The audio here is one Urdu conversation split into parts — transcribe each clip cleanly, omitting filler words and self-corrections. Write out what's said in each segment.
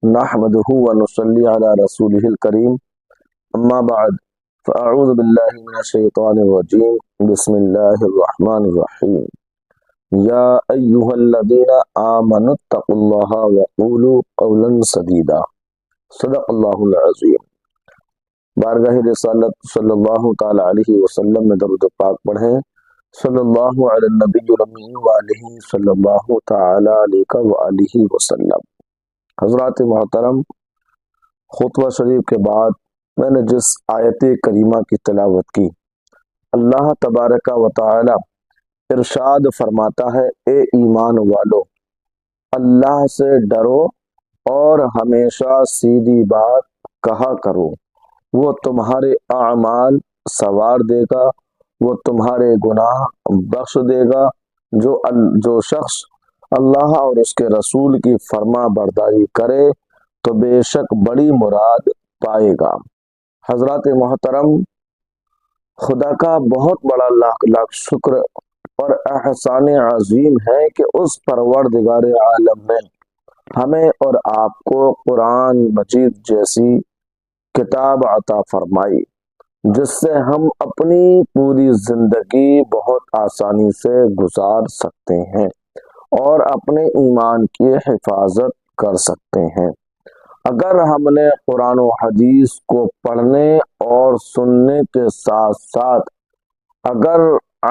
نحمده ونصلي على رسوله الكريم اما بعد فاعوذ بالله من الشيطان الرجيم بسم الله الرحمن الرحيم يا ايها الذين آمنوا اتقوا الله وقولوا قولا سديدا صدق الله العظيم۔ بارگاہ رسالت صلی اللہ تعالی علیہ وسلم میں درود پاک پڑھیں۔ صلی اللہ علی النبی الامی وآلہ صلی اللہ تعالی علیہ وآلہ وسلم۔ حضرات محترم، خطبہ شریف کے بعد میں نے جس آیت کریمہ کی تلاوت کی، اللہ تبارک و تعالی ارشاد فرماتا ہے، اے ایمان والو، اللہ سے ڈرو اور ہمیشہ سیدھی بات کہا کرو، وہ تمہارے اعمال سنوار دے گا، وہ تمہارے گناہ بخش دے گا۔ جو شخص اللہ اور اس کے رسول کی فرما برداری کرے تو بے شک بڑی مراد پائے گا۔ حضرات محترم، خدا کا بہت بڑا لاکھ لاکھ شکر اور احسان عظیم ہے کہ اس پروردگار عالم نے ہمیں اور آپ کو قرآن مجید جیسی کتاب عطا فرمائی، جس سے ہم اپنی پوری زندگی بہت آسانی سے گزار سکتے ہیں اور اپنے ایمان کی حفاظت کر سکتے ہیں۔ اگر ہم نے قرآن و حدیث کو پڑھنے اور سننے کے ساتھ ساتھ اگر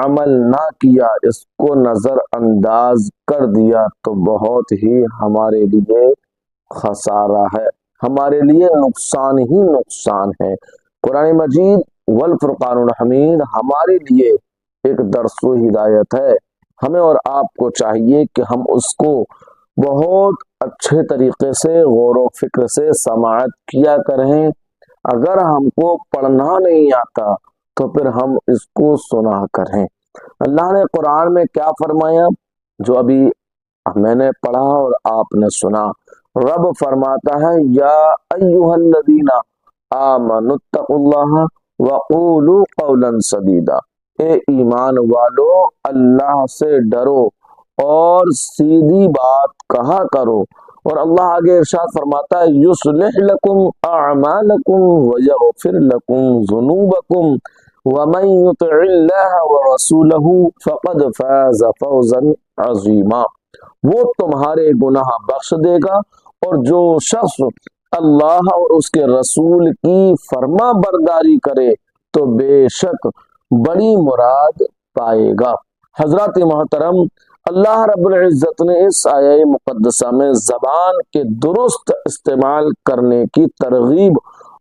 عمل نہ کیا، اس کو نظر انداز کر دیا، تو بہت ہی ہمارے لیے خسارہ ہے، ہمارے لیے نقصان ہی نقصان ہے۔ قرآن مجید والفرقان الحمید ہمارے لیے ایک درس و ہدایت ہے۔ ہمیں اور آپ کو چاہیے کہ ہم اس کو بہت اچھے طریقے سے غور و فکر سے سماعت کیا کریں۔ اگر ہم کو پڑھنا نہیں آتا تو پھر ہم اس کو سنا کریں۔ اللہ نے قرآن میں کیا فرمایا جو ابھی میں نے پڑھا اور آپ نے سنا؟ رب فرماتا ہے، یا ایھا الذین آمنوا اتقوا اللہ وقولوا قولا سدیدا، اے ایمان والو، اللہ سے ڈرو اور سیدھی بات کہا کرو۔ اور اللہ آگے ارشاد فرماتا ہے، یصلح لکم اعمالکم ویغفر لکم ذنوبکم ومن یطع اللہ ورسولہ فقد فاز فوزا عظیما۔ وہ تمہارے گناہ بخش دے گا، اور جو شخص اللہ اور اس کے رسول کی فرما برداری کرے تو بے شک بڑی مراد پائے گا۔ حضرات محترم، اللہ رب العزت نے اس آیہ مقدسہ میں زبان کے درست استعمال کرنے کی ترغیب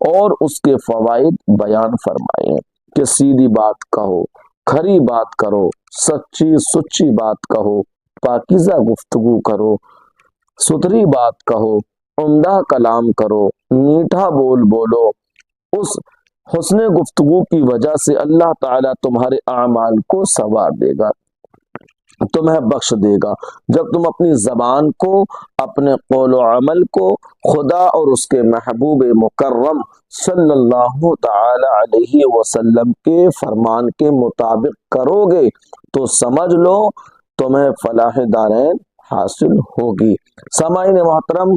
اور اس کے فوائد بیان فرمائے ہیں کہ سیدھی بات کہو، کھری بات کرو، سچی سچی بات کہو، پاکیزہ گفتگو کرو، ستھری بات کہو، عمدہ کلام کرو، میٹھا بول بولو۔ اس حسن گفتگو کی وجہ سے اللہ تعالیٰ تمہارے اعمال کو سنوار دے گا، تمہیں بخش دے گا۔ جب تم اپنی زبان کو، اپنے قول و عمل کو خدا اور اس کے محبوب مکرم صلی اللہ تعالی علیہ وسلم کے فرمان کے مطابق کرو گے تو سمجھ لو تمہیں فلاح دارین حاصل ہوگی۔ سامعین محترم،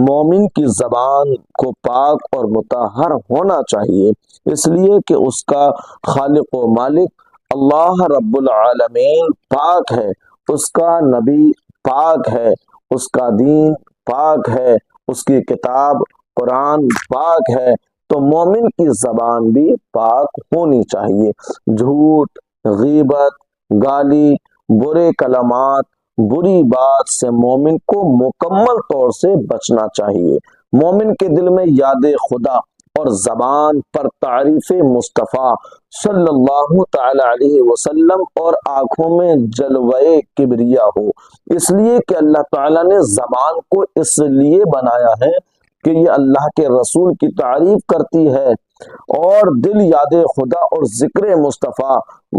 مومن کی زبان کو پاک اور مطہر ہونا چاہیے، اس لیے کہ اس کا خالق و مالک اللہ رب العالمین پاک ہے، اس کا نبی پاک ہے، اس کا دین پاک ہے، اس کی کتاب قرآن پاک ہے، تو مومن کی زبان بھی پاک ہونی چاہیے۔ جھوٹ، غیبت، گالی، برے کلمات، بری بات سے مومن کو مکمل طور سے بچنا چاہیے۔ مومن کے دل میں یاد خدا اور زبان پر تعریف مصطفیٰ صلی اللہ تعالی علیہ وسلم اور آنکھوں میں جلوہ کبریا ہو، اس لیے کہ اللہ تعالیٰ نے زبان کو اس لیے بنایا ہے کہ یہ اللہ کے رسول کی تعریف کرتی ہے، اور دل یاد خدا اور ذکر مصطفیٰ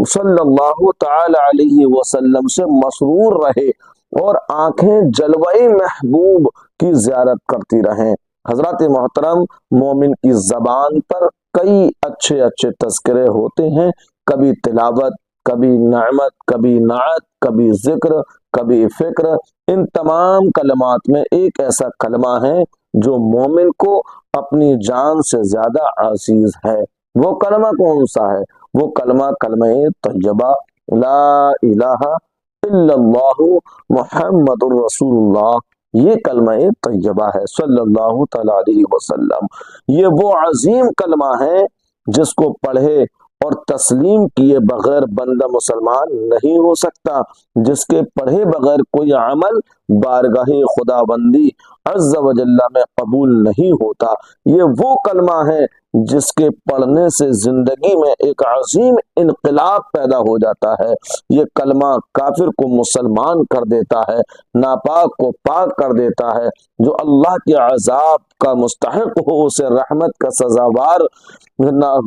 صلی اللہ تعالی علیہ وسلم سے مسرور رہے، اور آنکھیں جلوہ محبوب کی زیارت کرتی رہیں۔ حضرات محترم، مومن کی زبان پر کئی اچھے اچھے تذکرے ہوتے ہیں، کبھی تلاوت، کبھی نعمت، کبھی نعت، کبھی ذکر، کبھی فکر، ان تمام کلمات میں ایک ایسا کلمہ ہے جو مومن کو اپنی جان سے زیادہ عزیز ہے۔ وہ کلمہ کون سا ہے؟ وہ کلمہ کلمہ طیبہ، لا الہ الا اللہ محمد الرسول اللہ، یہ کلمہ طیبہ ہے صلی اللہ تعالی علیہ وسلم۔ یہ وہ عظیم کلمہ ہے جس کو پڑھے اور تسلیم کیے بغیر بندہ مسلمان نہیں ہو سکتا، جس کے پڑھے بغیر کوئی عمل بارگاہ خدا بندی عز و جل میں قبول نہیں ہوتا۔ یہ وہ کلمہ ہے جس کے پڑھنے سے زندگی میں ایک عظیم انقلاب پیدا ہو جاتا ہے۔ یہ کلمہ کافر کو مسلمان کر دیتا ہے، ناپاک کو پاک کر دیتا ہے، جو اللہ کے عذاب کا مستحق ہو اسے رحمت کا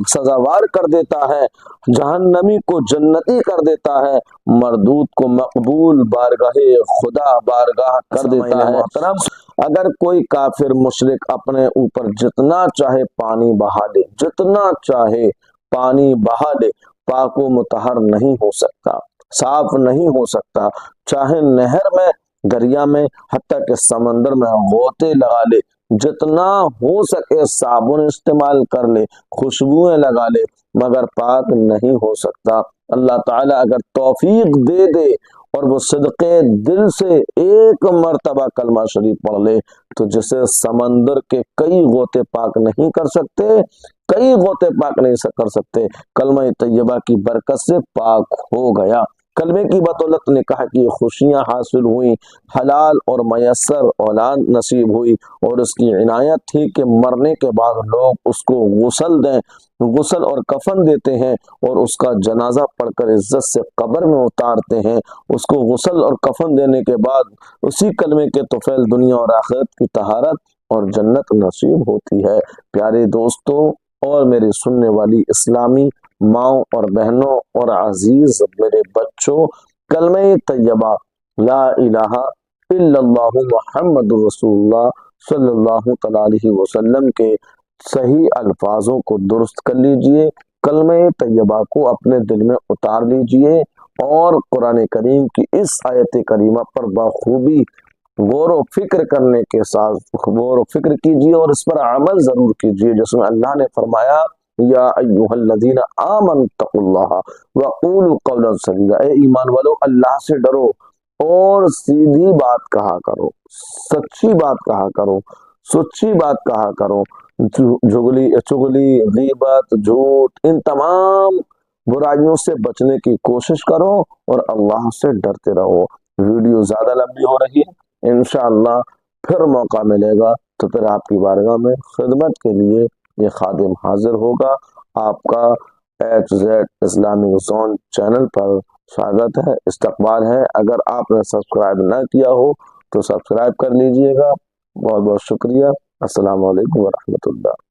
سزاوار کر دیتا ہے، جہنمی کو جنتی کر دیتا ہے، مردود کو مقبول بارگاہ خدا بارگاہ کر دیتا ہے۔ اگر کوئی کافر مشرک اپنے اوپر جتنا چاہے پانی بہا دے، جتنا چاہے پانی بہا دے، پاک و مطہر نہیں ہو سکتا، صاف نہیں ہو سکتا، چاہے نہر میں، دریا میں، حتیٰ کہ سمندر میں غوطے لگا لے، جتنا ہو سکے صابن استعمال کر لے، خوشبوئیں لگا لے، مگر پاک نہیں ہو سکتا۔ اللہ تعالیٰ اگر توفیق دے دے اور وہ صدقے دل سے ایک مرتبہ کلمہ شریف پڑھ لے تو جسے سمندر کے کئی غوطے پاک نہیں کر سکتے، کئی غوطے پاک نہیں کر سکتے، کلمہ طیبہ کی برکت سے پاک ہو گیا۔ کلمے کی بدولت نکاح کی خوشیاں حاصل ہوئیں، حلال اور میسر اولاد نصیب ہوئی، اور اس کی عنایت تھی کہ مرنے کے بعد لوگ اس کو غسل دیں، غسل اور کفن دیتے ہیں اور اس کا جنازہ پڑھ کر عزت سے قبر میں اتارتے ہیں۔ اس کو غسل اور کفن دینے کے بعد اسی کلمے کے طفیل دنیا اور آخرت کی طہارت اور جنت نصیب ہوتی ہے۔ پیارے دوستوں اور میری سننے والی اسلامی ماؤں اور بہنوں اور عزیز میرے بچوں، کلمہ طیبہ لا الہ الا اللہ محمد رسول اللہ صلی اللہ تعالی علیہ وسلم کے صحیح الفاظوں کو درست کر لیجئے، کلمہ طیبہ کو اپنے دل میں اتار لیجئے اور قرآن کریم کی اس آیت کریمہ پر بخوبی غور و فکر کرنے کے ساتھ غور و فکر کیجئے اور اس پر عمل ضرور کیجئے، جس میں اللہ نے فرمایا یا ایھا الذین آمنوا اتقوا اللہ وقولوا قولا سدیدا، اے ایمان والو اللہ سے ڈرو اور سیدھی بات کہا کرو، سچی بات کہا کرو، سچی بات کہا کرو، چغلی، غیبت، جھوٹ، ان تمام برائیوں سے بچنے کی کوشش کرو اور اللہ سے ڈرتے رہو۔ ویڈیو زیادہ لمبی ہو رہی ہے، انشاءاللہ پھر موقع ملے گا تو پھر آپ کی بارگاہ میں خدمت کے لیے یہ خادم حاضر ہوگا۔ آپ کا HZ اسلامک زون چینل پر سواگت ہے، استقبال ہے۔ اگر آپ نے سبسکرائب نہ کیا ہو تو سبسکرائب کر لیجئے گا۔ بہت بہت شکریہ۔ السلام علیکم ورحمۃ اللہ۔